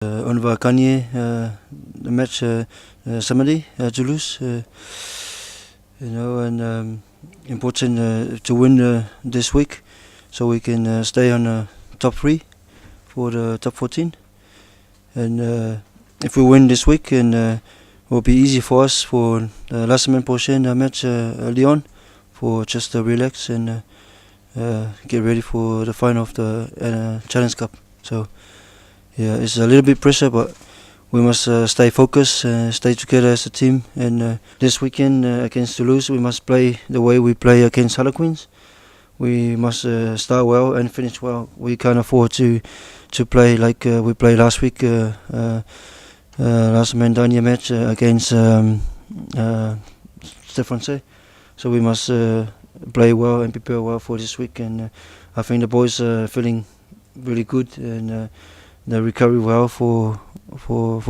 On va gagner the match samedi à Toulouse. And important to win this week, so we can stay on top 3 for the top 14. And if we win this week, and it will be easy for us for the last semaine prochaine match Lyon, for just to relax and get ready for the final of the Challenge Cup. So yeah, it's a little bit pressure, but we must stay focused, stay together as a team. And this weekend against Toulouse, we must play the way we play against Harlequins. We must start well and finish well. We can't afford to play like we played last week, last Mandania match against Stade Français. So we must play well and prepare well for this week. And I think the boys are feeling really good, and they recover well for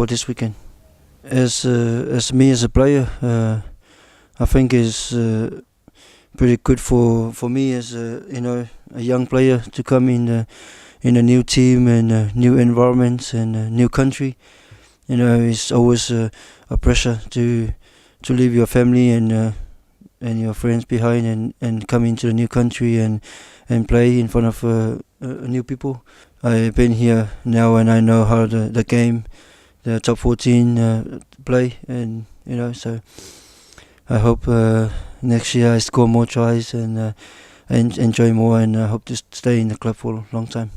this weekend. As me as a player, I think it's pretty good for me as a young player to come in a new team and a new environment and a new country. It's always a pressure to leave your family and your friends behind and come into a new country and play in front of new people. I've been here now and I know how the game, the top 14 play, and so I hope next year I score more tries and enjoy more, and I hope to stay in the club for a long time.